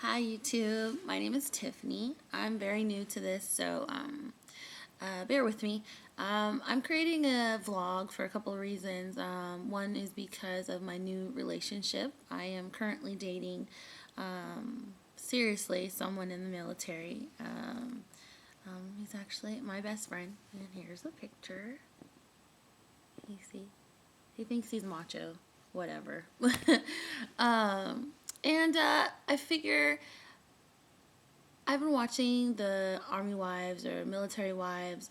Hi YouTube, my name is Tiffany. I'm very new to this, so bear with me. I'm creating a vlog for a couple of reasons. One is because of my new relationship. I am currently dating, seriously, someone in the military. He's actually my best friend, and here's a picture. You see, he thinks he's macho, whatever. I figure I've been watching the Army Wives or Military Wives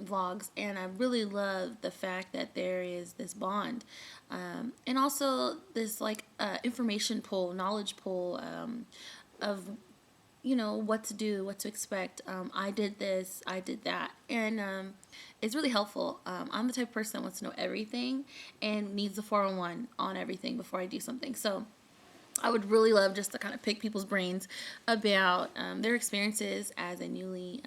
vlogs, and I really love the fact that there is this bond, and also this information pool, knowledge pool of what to do, what to expect. I did this, I did that, and it's really helpful. I'm the type of person that wants to know everything and needs the 411 on everything before I do something. So I would really love just to kind of pick people's brains about their experiences as a newly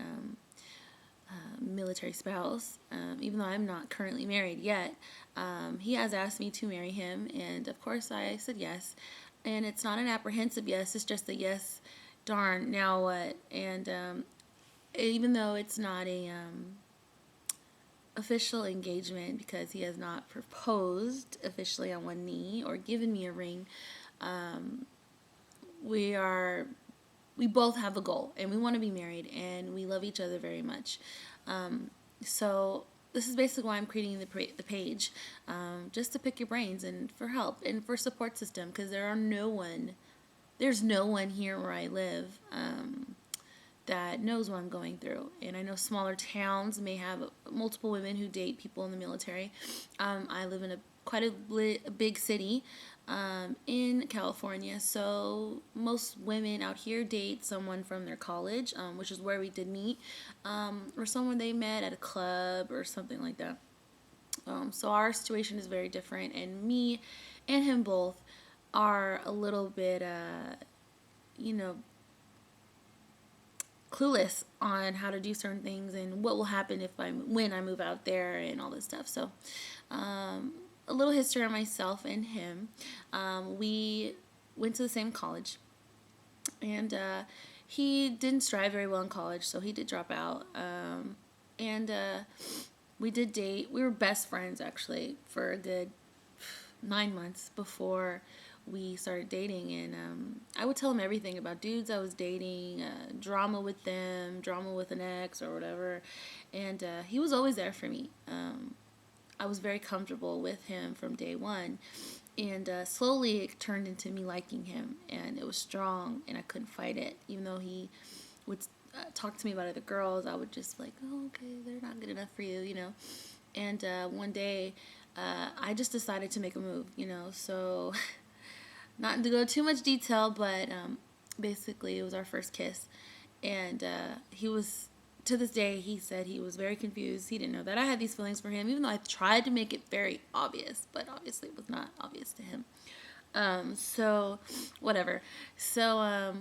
military spouse. Even though I'm not currently married yet, he has asked me to marry him, and of course I said yes. And it's not an apprehensive yes; it's just a yes. Darn, now what? And even though it's not a official engagement because he has not proposed officially on one knee or given me a ring, um, we both have a goal and we want to be married and we love each other very much. So this is basically why I'm creating the page, just to pick your brains and for help and for support system, because there's no one here where I live that knows what I'm going through. And I know smaller towns may have multiple women who date people in the military. I live in quite a big city in California, so most women out here date someone from their college, which is where we did meet, or someone they met at a club or something like that. So our situation is very different, and me and him both are a little bit, you know, clueless on how to do certain things and what will happen if when I move out there and all this stuff. So, a little history on myself and him. We went to the same college, and he didn't strive very well in college, so he did drop out. And we did date. We were best friends actually for a good 9 months before we started dating, and I would tell him everything about dudes I was dating, drama with them, drama with an ex or whatever, and he was always there for me. I was very comfortable with him from day one, and slowly it turned into me liking him, and it was strong, and I couldn't fight it. Even though he would talk to me about other girls, I would just be like, oh, okay, they're not good enough for you, you know. And one day, I just decided to make a move, you know. So, not to go too much detail, but basically, it was our first kiss, and he was. To this day, he said he was very confused. He didn't know that I had these feelings for him, even though I tried to make it very obvious, but obviously it was not obvious to him. So, whatever. So,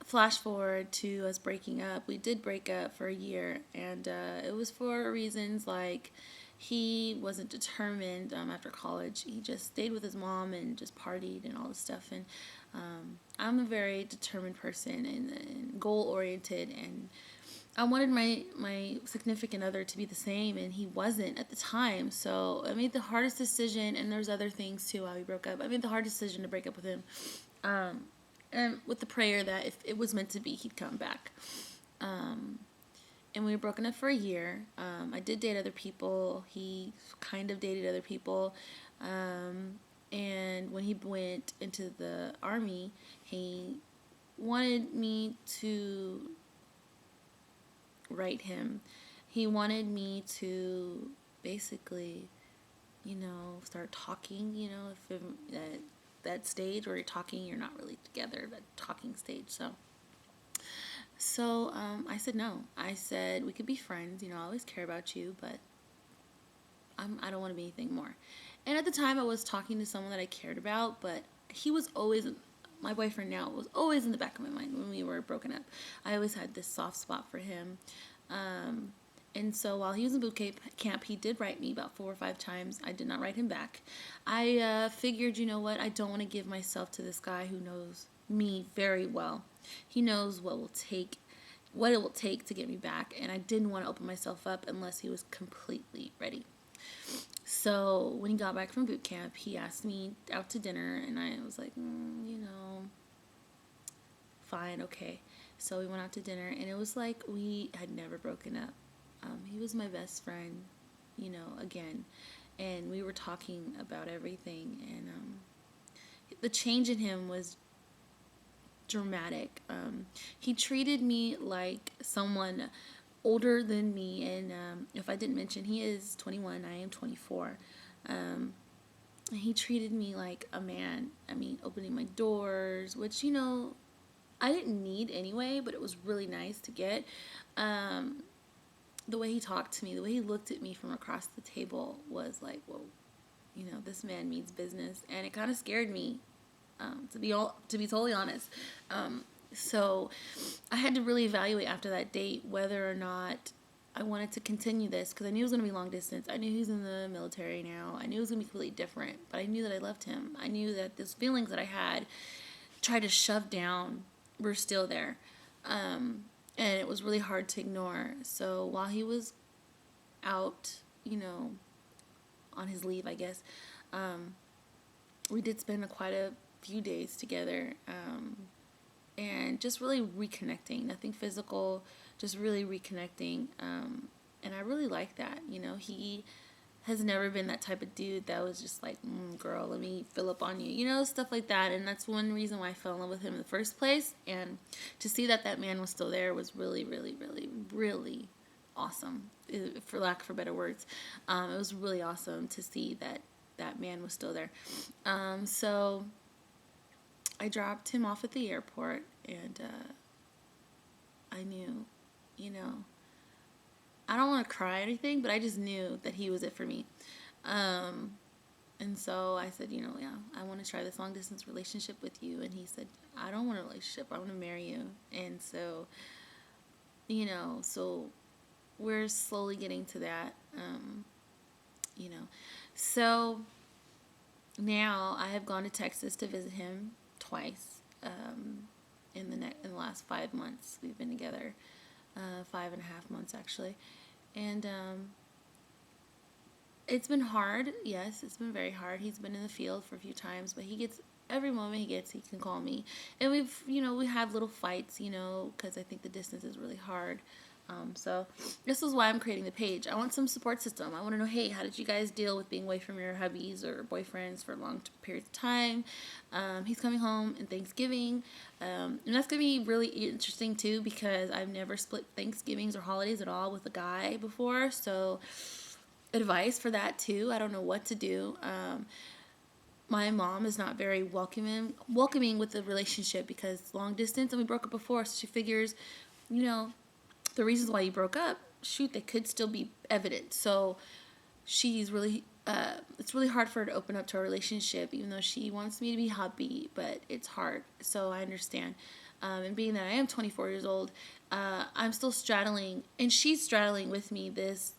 flash forward to us breaking up. We did break up for a year, and it was for reasons like he wasn't determined after college. He just stayed with his mom and just partied and all this stuff. And I'm a very determined person and goal oriented, and I wanted my significant other to be the same, and he wasn't at the time. So I made the hardest decision, and there's other things too why we broke up. I made the hard decision to break up with him. And with the prayer that if it was meant to be, he'd come back. And we were broken up for a year. I did date other people. He kind of dated other people. And when he went into the army, he wanted me to write him. He wanted me to basically, start talking, if that stage where you're talking, you're not really together, that talking stage. So I said no. I said we could be friends. I always care about you, but I don't want to be anything more. And at the time, I was talking to someone that I cared about, but he was always, my boyfriend now, was always in the back of my mind when we were broken up. I always had this soft spot for him. And so while he was in boot camp, he did write me about 4 or 5 times. I did not write him back. I figured, you know what? I don't want to give myself to this guy who knows me very well. He knows what it will take to get me back, and I didn't want to open myself up unless he was completely ready. So when he got back from boot camp, he asked me out to dinner, and I was like, fine, okay. So we went out to dinner, and it was like we had never broken up. He was my best friend, again, and we were talking about everything, and the change in him was dramatic. He treated me like someone older than me, and if I didn't mention, he is 21, I am 24. He treated me like a man. I mean, opening my doors, which, I didn't need anyway, but it was really nice to get. The way he talked to me, the way he looked at me from across the table was like, whoa, this man means business, and it kind of scared me, to be totally honest. So I had to really evaluate after that date whether or not I wanted to continue this, because I knew it was going to be long distance. I knew he was in the military now. I knew it was going to be completely different, but I knew that I loved him. I knew that those feelings that I had tried to shove down were still there. And it was really hard to ignore. So while he was out, on his leave, I guess, we did spend quite a few days together, and just really reconnecting. Nothing physical, just really reconnecting. And I really like that. He has never been that type of dude that was just like, girl, let me fill up on you, stuff like that. And that's one reason why I fell in love with him in the first place. And to see that man was still there was really, really, really, really awesome, for lack of better words. It was really awesome to see that man was still there. So I dropped him off at the airport, and I knew, I don't want to cry or anything, but I just knew that he was it for me. And so I said, yeah, I want to try this long distance relationship with you. And he said, I don't want a relationship. I want to marry you. And so, so we're slowly getting to that, So now I have gone to Texas to visit him twice, in the last 5 months. We've been together 5.5 months, actually. And it's been hard. Yes, it's been very hard. He's been in the field for a few times, but every moment he gets, he can call me. And we have little fights, because I think the distance is really hard. So this is why I'm creating the page. I want some support system. I want to know, hey, how did you guys deal with being away from your hubbies or boyfriends for long periods of time? He's coming home in Thanksgiving. And that's going to be really interesting too, because I've never split Thanksgivings or holidays at all with a guy before. So advice for that too. I don't know what to do. My mom is not very welcoming with the relationship, because long distance, and we broke up before, so she figures, the reasons why you broke up, shoot, they could still be evident. So she's really, it's really hard for her to open up to a relationship, even though she wants me to be happy, but it's hard. So I understand. And being that I am 24 years old, I'm still straddling, and she's straddling with me this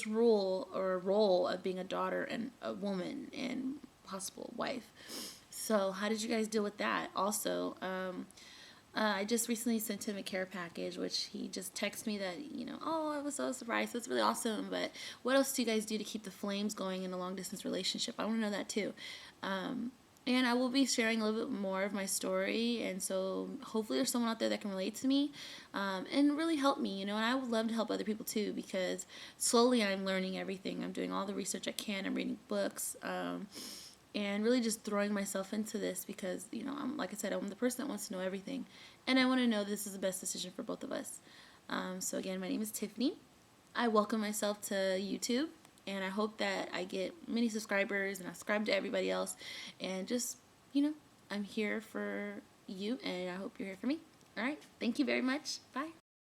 role of being a daughter and a woman and possible wife. So how did you guys deal with that? Also, I just recently sent him a care package, which he just texted me that, oh, I was so surprised. That's really awesome. But what else do you guys do to keep the flames going in a long distance relationship? I want to know that too. And I will be sharing a little bit more of my story. And so hopefully there's someone out there that can relate to me, and really help me, and I would love to help other people too, because slowly I'm learning everything. I'm doing all the research I can. I'm reading books, and really just throwing myself into this, because, like I said, I'm the person that wants to know everything, and I want to know this is the best decision for both of us. So again, my name is Tiffany. I welcome myself to YouTube, and I hope that I get many subscribers, and I subscribe to everybody else, and just, I'm here for you, and I hope you're here for me. All right, thank you very much. Bye.